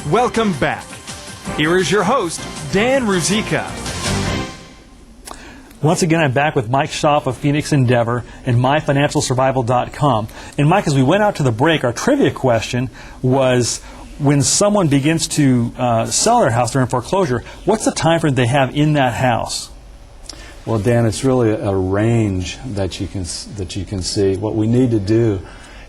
Welcome back. Here is your host, Dan Ruzicka. Once again, I'm back with Mike Schaaf of Phoenix Endeavor and MyFinancialSurvival.com. And Mike, as we went out to the break, our trivia question was, when someone begins to sell their house, they're in foreclosure, what's the time frame they have in that house? Well, Dan, it's really a range that you can see. What we need to do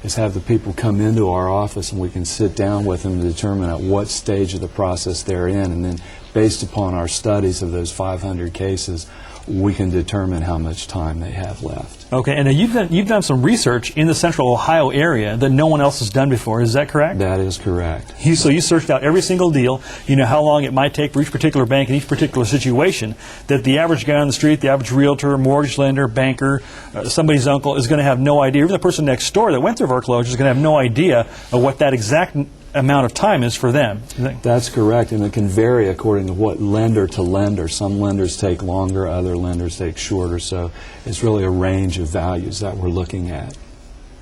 is have the people come into our office and we can sit down with them to determine at what stage of the process they're in, and then based upon our studies of those 500 cases, we can determine how much time they have left. Okay, and you've done some research in the central Ohio area that no one else has done before. Is that correct? That is correct. So you searched out every single deal. You know how long it might take for each particular bank in each particular situation, that the average guy on the street, the average realtor, mortgage lender, banker, somebody's uncle is going to have no idea. Even the person next door that went through foreclosure is going to have no idea of what that exact amount of time is for them. That's correct, and it can vary according to what lender to lender. Some lenders take longer, other lenders take shorter, so it's really a range of values that we're looking at.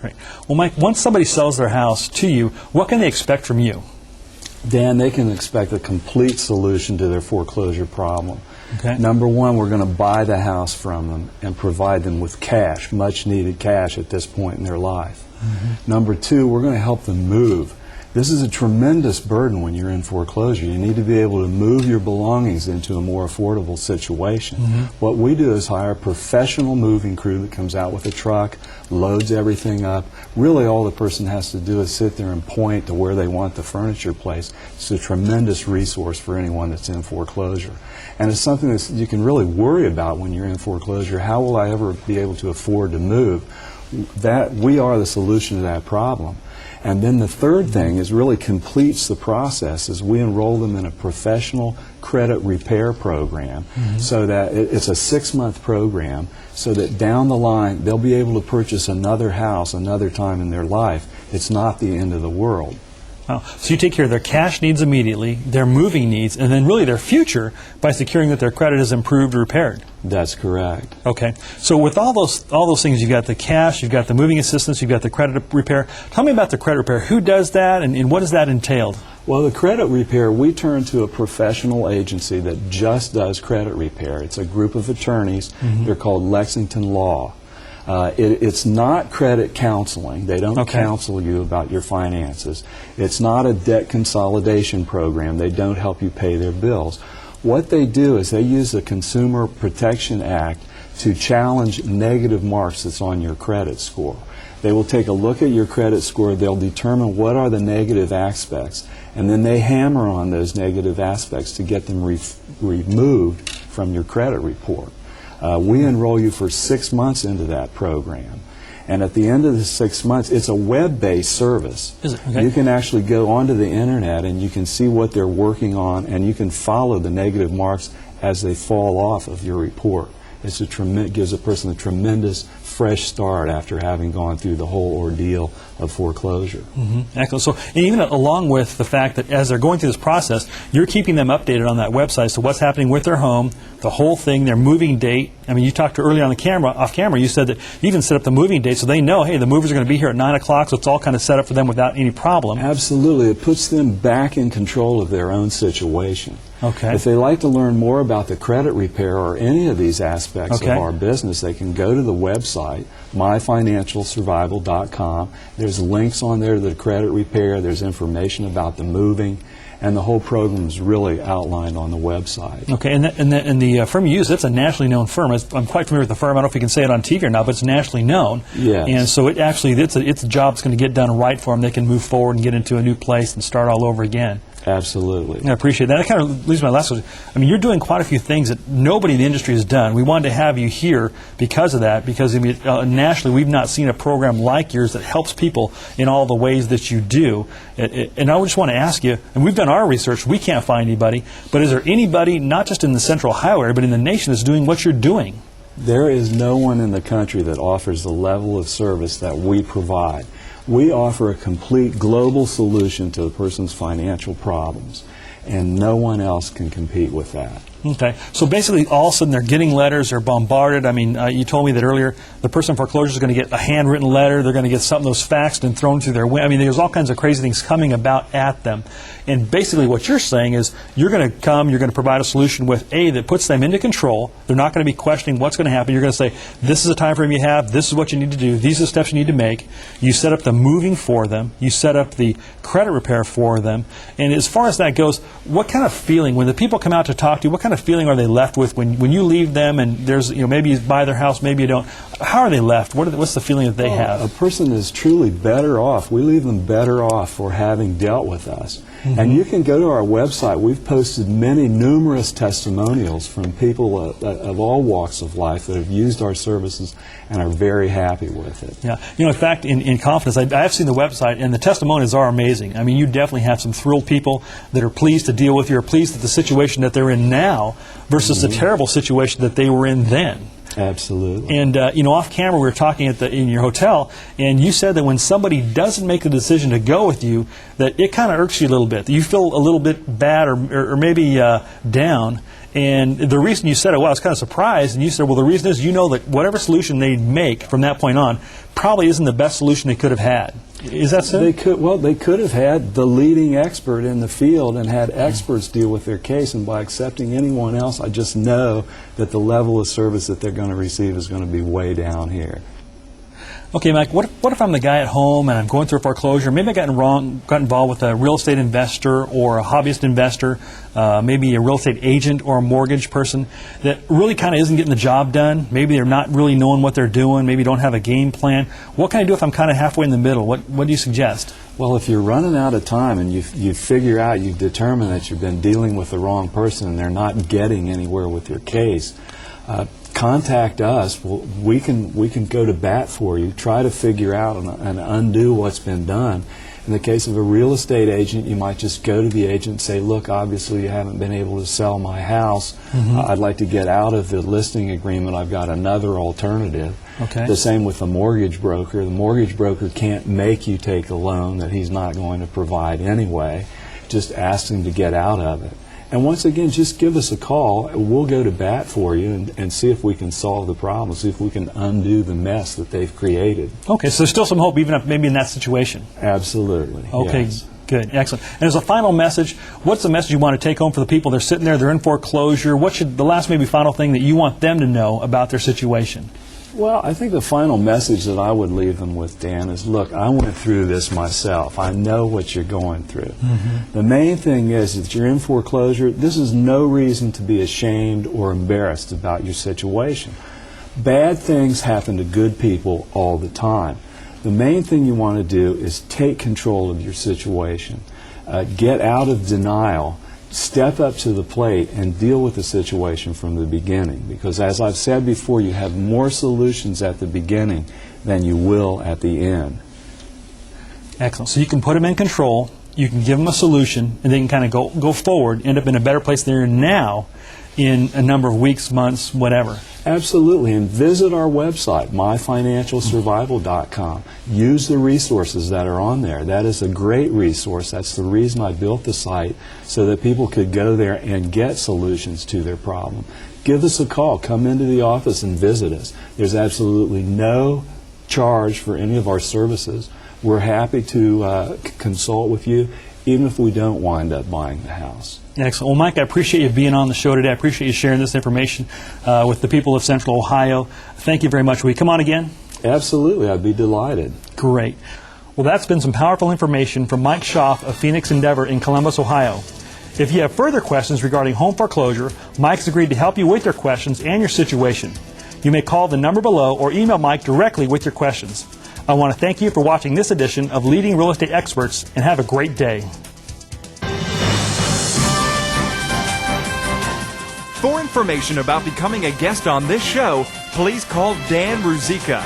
Right. Well, Mike, once somebody sells their house to you, what can they expect from you? Dan, they can expect a complete solution to their foreclosure problem. Okay. Number one, we're going to buy the house from them and provide them with cash, much needed cash at this point in their life. Mm-hmm. Number two, we're going to help them move. This is a tremendous burden when you're in foreclosure. You need to be able to move your belongings into a more affordable situation. Mm-hmm. What we do is hire a professional moving crew that comes out with a truck, loads everything up. Really all the person has to do is sit there and point to where they want the furniture placed. It's a tremendous resource for anyone that's in foreclosure. And it's something that you can really worry about when you're in foreclosure. How will I ever be able to afford to move? We are the solution to that problem. And then the third thing is really completes the process is we enroll them in a professional credit repair program, mm-hmm. so that it's a 6-month program so that down the line they'll be able to purchase another house another time in their life. It's not the end of the world. Wow. So you take care of their cash needs immediately, their moving needs, and then really their future by securing that their credit is improved or repaired. That's correct. Okay. So with all those things, you've got the cash, you've got the moving assistance, you've got the credit repair. Tell me about the credit repair. Who does that, and what does that entail? Well, the credit repair, we turn to a professional agency that just does credit repair. It's a group of attorneys. Mm-hmm. They're called Lexington Law. It's not credit counseling. They don't counsel you about your finances. It's not a debt consolidation program. They don't help you pay their bills. What they do is they use the Consumer Protection Act to challenge negative marks that's on your credit score. They will take a look at your credit score. They'll determine what are the negative aspects, and then they hammer on those negative aspects to get them removed from your credit report. We enroll you for 6 months into that program. And at the end of the 6 months, it's a web-based service. Is it? Okay. You can actually go onto the internet and you can see what they're working on, and you can follow the negative marks as they fall off of your report. It gives a person a tremendous fresh start after having gone through the whole ordeal of foreclosure. Mm-hmm. Excellent. So, and even along with the fact that as they're going through this process, you're keeping them updated on that website. So what's happening with their home, the whole thing, their moving date. I mean, you talked earlier on the camera, off camera, you said that you even set up the moving date so they know, hey, the movers are going to be here at 9 o'clock, so it's all kind of set up for them without any problem. Absolutely. It puts them back in control of their own situation. Okay. If they like to learn more about the credit repair or any of these aspects of our business, they can go to the website, myfinancialsurvival.com. There's links on there to the credit repair. There's information about the moving. And the whole program is really outlined on the website. Okay, and the firm you use, that's a nationally known firm. I'm quite familiar with the firm. I don't know if you can say it on TV or not, but it's nationally known. Yes. And so it's a job that's going to get done right for them. They can move forward and get into a new place and start all over again. Absolutely. I appreciate that. That kind of leads to my last question. I mean, you're doing quite a few things that nobody in the industry has done. We wanted to have you here because of that, because I mean, nationally we've not seen a program like yours that helps people in all the ways that you do. And I just want to ask you, and we've done our research, we can't find anybody, but is there anybody, not just in the Central Ohio area, but in the nation that's doing what you're doing? There is no one in the country that offers the level of service that we provide. We offer a complete global solution to a person's financial problems, and no one else can compete with that. Okay. So basically, all of a sudden, they're getting letters, they're bombarded. I mean, you told me that earlier, the person in foreclosure is going to get a handwritten letter, they're going to get something that was faxed and thrown through their window. I mean, there's all kinds of crazy things coming about at them. And basically, what you're saying is, you're going to come, you're going to provide a solution with, A, that puts them into control. They're not going to be questioning what's going to happen. You're going to say, this is the time frame you have, this is what you need to do, these are the steps you need to make. You set up the moving for them, you set up the credit repair for them. And as far as that goes, what kind of feeling, when the people come out to talk to you, what kind of feeling are they left with when you leave them and there's, maybe you buy their house, maybe you don't? How are they left? What's the feeling that they have? A person is truly better off. We leave them better off for having dealt with us. And you can go to our website. We've posted numerous testimonials from people of all walks of life that have used our services and are very happy with it. Yeah. In fact, in confidence, I have seen the website, and the testimonials are amazing. I mean, you definitely have some thrilled people that are pleased to deal with you, or pleased at the situation that they're in now versus the terrible situation that they were in then. Absolutely. And, off camera, we were talking in your hotel, and you said that when somebody doesn't make the decision to go with you, that it kind of irks you a little bit. You feel a little bit bad or maybe down. And the reason you said it, well, I was kind of surprised, and you said, well, the reason is you know that whatever solution they make from that point on probably isn't the best solution they could have had. Is that so? They could have had the leading expert in the field and had experts deal with their case, and by accepting anyone else, I just know that the level of service that they're going to receive is going to be way down here. Okay, Mike, what if I'm the guy at home and I'm going through a foreclosure? Maybe I got involved with a real estate investor or a hobbyist investor, maybe a real estate agent or a mortgage person that really kind of isn't getting the job done. Maybe they're not really knowing what they're doing. Maybe don't have a game plan. What can I do if I'm kind of halfway in the middle? What do you suggest? Well, if you're running out of time and you figure out, you've determined that you've been dealing with the wrong person and they're not getting anywhere with your case, contact us. We can go to bat for you, try to figure out and undo what's been done. In the case of a real estate agent, you might just go to the agent and say, look, obviously you haven't been able to sell my house. I'd like to get out of the listing agreement. I've got another alternative. Okay. The same with the mortgage broker. The mortgage broker can't make you take a loan that he's not going to provide anyway. Just ask him to get out of it. And once again, just give us a call. We'll go to bat for you and see if we can solve the problem, see if we can undo the mess that they've created. Okay, so there's still some hope, even if maybe in that situation. Absolutely. Okay, yes. Good, excellent. And as a final message, what's the message you want to take home for the people? They're sitting there, they're in foreclosure. What should the last maybe final thing that you want them to know about their situation? Well, I think the final message that I would leave them with, Dan, is look, I went through this myself. I know what you're going through. The main thing is that you're in foreclosure. This is no reason to be ashamed or embarrassed about your situation. Bad things happen to good people all the time. The main thing you want to do is take control of your situation. Get out of denial. Step up to the plate and deal with the situation from the beginning. Because as I've said before, you have more solutions at the beginning than you will at the end. Excellent. So you can put them in control, you can give them a solution, and they can kind of go forward, end up in a better place than they're in now in a number of weeks, months, whatever. Absolutely, and visit our website, myfinancialsurvival.com. Use the resources that are on there. That is a great resource. That's the reason I built the site, so that people could go there and get solutions to their problem. Give us a call. Come into the office and visit us. There's absolutely no charge for any of our services. We're happy to consult with you, even if we don't wind up buying the house. Excellent. Well, Mike, I appreciate you being on the show today. I appreciate you sharing this information with the people of Central Ohio. Thank you very much. Will you come on again? Absolutely. I'd be delighted. Great. Well, that's been some powerful information from Mike Schaaf of Phoenix Endeavor in Columbus, Ohio. If you have further questions regarding home foreclosure, Mike's agreed to help you with your questions and your situation. You may call the number below or email Mike directly with your questions. I want to thank you for watching this edition of Leading Real Estate Experts, and have a great day. For information about becoming a guest on this show, please call Dan Ruzicka